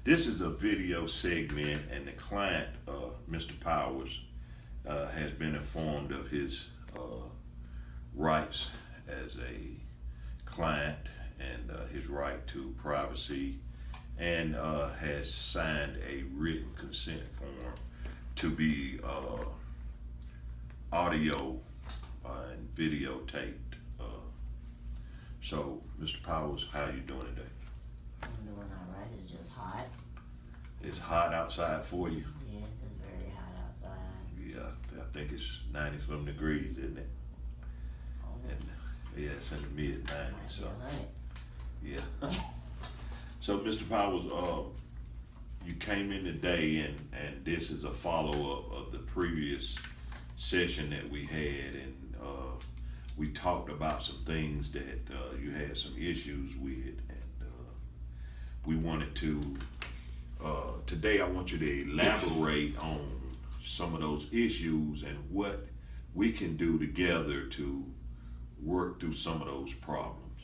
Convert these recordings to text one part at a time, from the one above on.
This is a video segment, and the client, Mr. Powers, has been informed of his rights as a client and his right to privacy, and has signed a written consent form to be audio and videotaped. So, Mr. Powers, how you doing today? I'm doing alright. It's just hot. It's hot outside for you? Yes, it's very hot outside. Yeah, I think it's 90-something degrees, isn't it? And yeah, it's in the mid 90s. So yeah. So, Mr. Powers, you came in today, and this is a follow-up of the previous session that we had, and we talked about some things that you had some issues with, and we wanted to, today I want you to elaborate on some of those issues and what we can do together to work through some of those problems.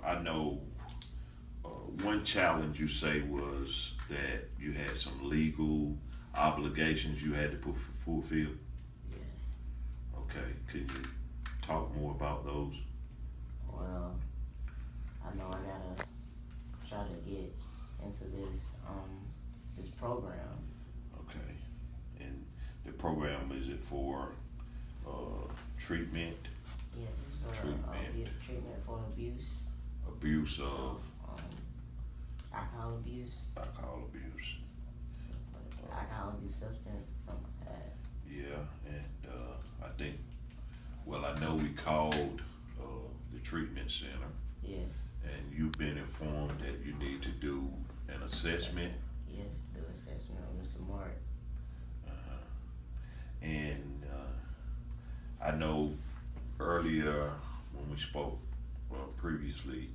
I know one challenge you say was that you had some legal obligations you had to fulfill. Yes. Okay, could you talk more about those? Well, I know I gotta try to get into this program. Okay, and the program, is it for treatment? Yes, it's for treatment for abuse. Abuse of alcohol abuse. Alcohol abuse. Alcohol abuse, substance, something like that. Yeah, and I think, well, I know we called the treatment center. Yes. And you've been informed that you need to do an assessment. Yes, do assessment on Mr. Mark. And I know earlier when we spoke previously,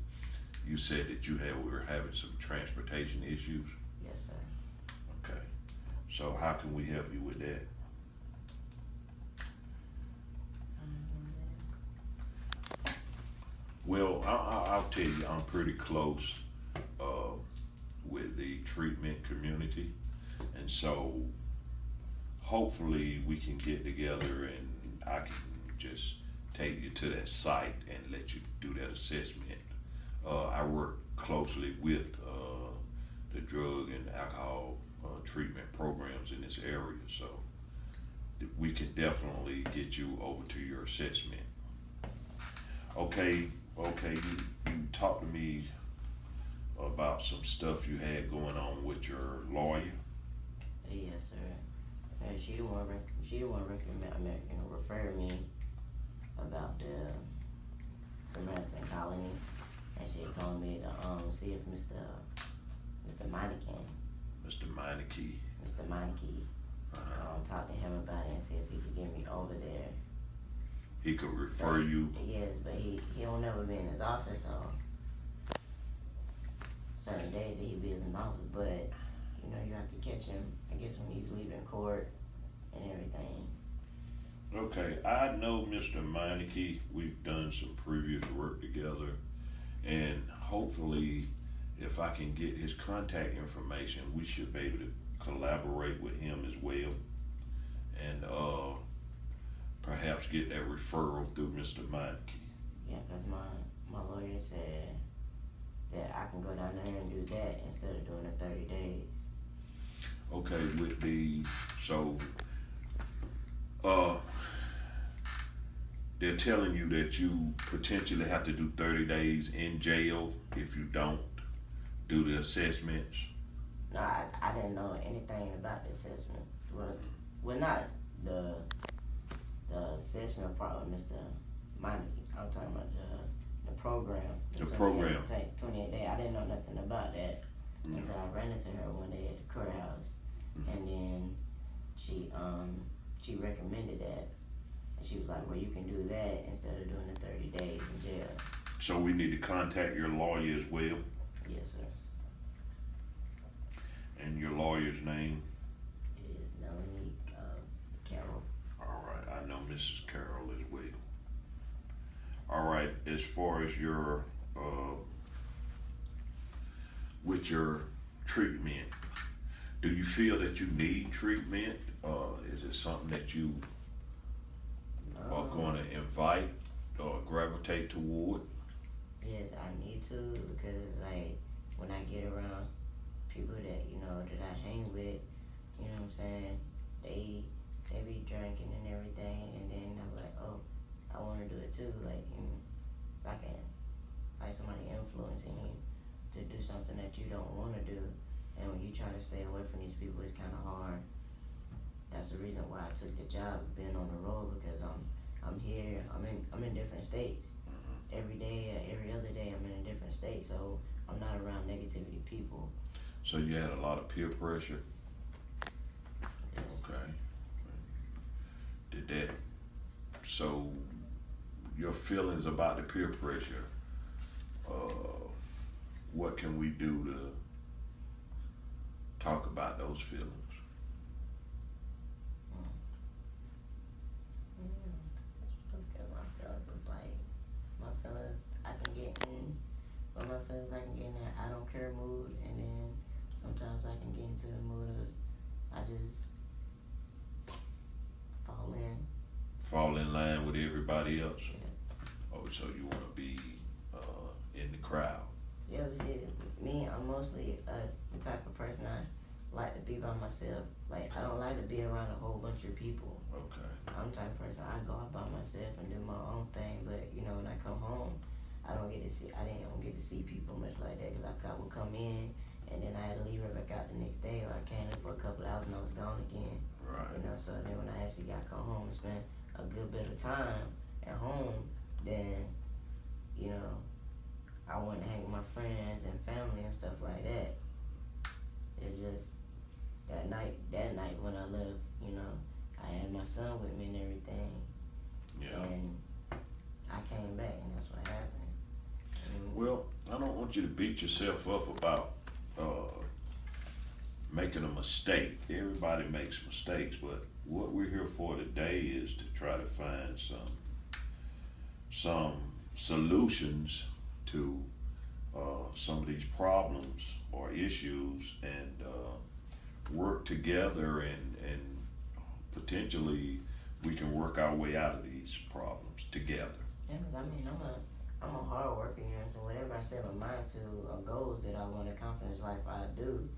you said that were having some transportation issues. Yes, sir. Okay. So how can we help you with that? Well, I'll tell you, I'm pretty close with the treatment community, and so hopefully we can get together and I can just take you to that site and let you do that assessment. I work closely with the drug and alcohol treatment programs in this area, so we can definitely get you over to your assessment. Okay, you talked to me about some stuff you had going on with your lawyer. Yes, sir. And she the one refer me about the Samaritan colony, and she told me to see if Mr. Meineke, talk to him about it and see if he could get me over there. He could refer you? Yes, but he don't never be in his office, so certain days that he be in his office, but you have to catch him, I guess, when he's leaving court and everything. Okay, I know Mr. Meineke. We've done some previous work together, and hopefully if I can get his contact information, we should be able to collaborate with him as well, and perhaps get that referral through Mr. Meineke. Yeah, because my lawyer said that I can go down there and do that instead of doing the 30 days. Okay, they're telling you that you potentially have to do 30 days in jail if you don't do the assessments. No, I didn't know anything about the assessments. Well, not the assessment part with Mr. Meineke. I'm talking about the program. The program. Take 28 days. I didn't know nothing about that until I ran into her one day at the courthouse, and then she recommended that, and she was like, "Well, you can do that instead of doing the 30 days in jail." So we need to contact your lawyer as well. Yes, sir. And your lawyer's name? It is Melanie Carroll. All right, I know Mrs. Carroll as well. All right, as far as your with your treatment, do you feel that you need treatment? Is it something that you are going to invite or gravitate toward? Yes, I need to, because like when I get around people that that I hang with, you know what I'm saying, they be drinking and everything, and then I'm like, oh, I want to do it too, like, I can, like, somebody influencing you to do something that you don't want to do, and when you try to stay away from these people, it's kind of hard. That's the reason why I took the job of being on the road, because I'm here, I'm in different states. Every day, every other day, I'm in a different state, so I'm not around negativity people. So you had a lot of peer pressure? Yes. Okay. Did that, so your feelings about the peer pressure, what can we do to talk about those feelings? Because my feelings is like, my feelings I can get in, but my feelings I can get in that I don't care mood, and then sometimes I can get into the mood of I just fall in line with everybody else? Yeah. Oh, so you want to be in the crowd? Yeah, but see, me, I'm mostly the type of person I like to be by myself. Like, I don't like to be around a whole bunch of people. Okay. I'm the type of person, I go out by myself and do my own thing, but when I come home, I don't get to see people much like that, because I would come in and then I had to leave right back out the next day, or I came in for a couple of hours and I was gone again. Right. So then when I actually got to come home and spend a good bit of time at home, then, I wanted to hang with my friends and family and stuff like that. It's just that night when I left, I had my son with me and everything. Yeah. And I came back, and that's what happened. Well, I don't want you to beat yourself up about making a mistake. Everybody makes mistakes, but what we're here for today is to try to find some solutions to some of these problems or issues, and work together, and potentially we can work our way out of these problems together. Yeah, 'cause I'm a hard worker, so whatever I set my mind to, or goals that I want to accomplish in life, I do.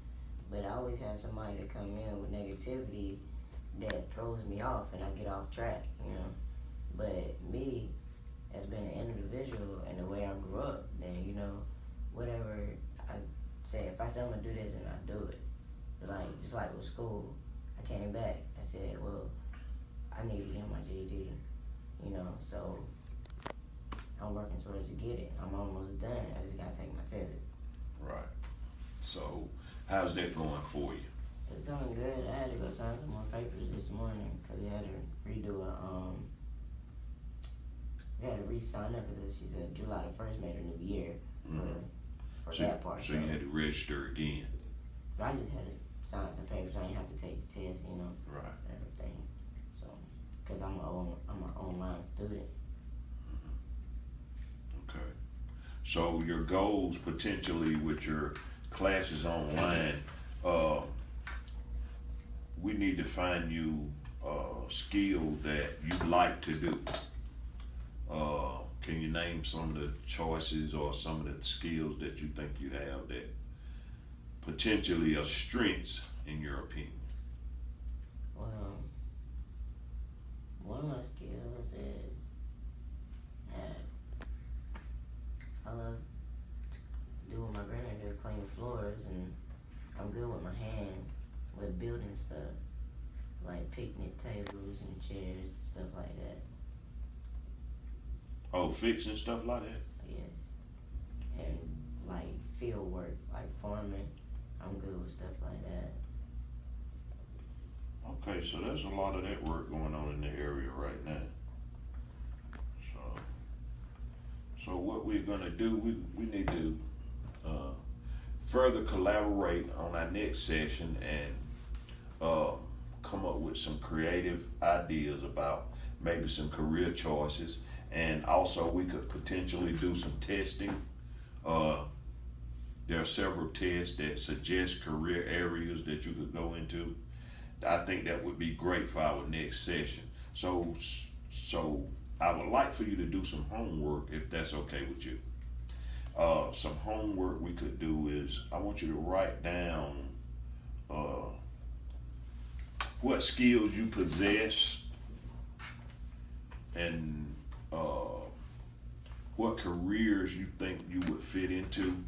But I always have somebody to come in with negativity that throws me off, and I get off track, But me, as being an individual and the way I grew up, then whatever I say, if I say I'm gonna do this, and I do it. Like, just like with school, I came back. I said, well, I need to get my GED, so I'm working towards to get it. I'm almost done. I just gotta take my tests. Right. So, how's that going for you? It's going good. I had to go sign some more papers this morning, because they had to redo we had to re-sign up, because she said July the 1st made a new year for that part. So you had to register again? I just had to sign some papers. I didn't have to take the test, Right. everything. So, because I'm an online student. Okay. So your goals potentially with your classes online, we need to find you a skill that you like to do. Can you name some of the choices or some of the skills that you think you have that potentially are strengths in your opinion? Well, one of my skills is that I love doing my granddad do, cleaning floors, and I'm good with my hands with building stuff, like picnic tables and chairs, stuff like that. Oh, fixing stuff like that? Yes. And like field work, like farming, I'm good with stuff like that. Okay, so there's a lot of that work going on in the area right now. So what we're gonna do, we need to further collaborate on our next session, and come up with some creative ideas about maybe some career choices. And also we could potentially do some testing There are several tests that suggest career areas that you could go into. I think that would be great for our next session. So I would like for you to do some homework if that's okay with you. Some homework we could do is I want you to write down what skills you possess and what careers you think you would fit into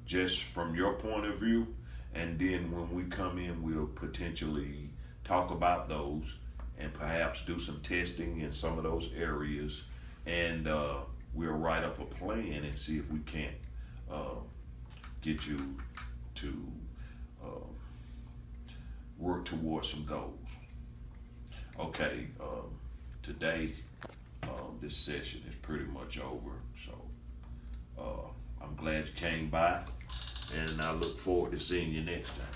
just from your point of view. And then when we come in, we'll potentially talk about those and perhaps do some testing in some of those areas. And we'll write up a plan and see if we can't get you to work towards some goals. Okay, today this session is pretty much over. So I'm glad you came by, and I look forward to seeing you next time.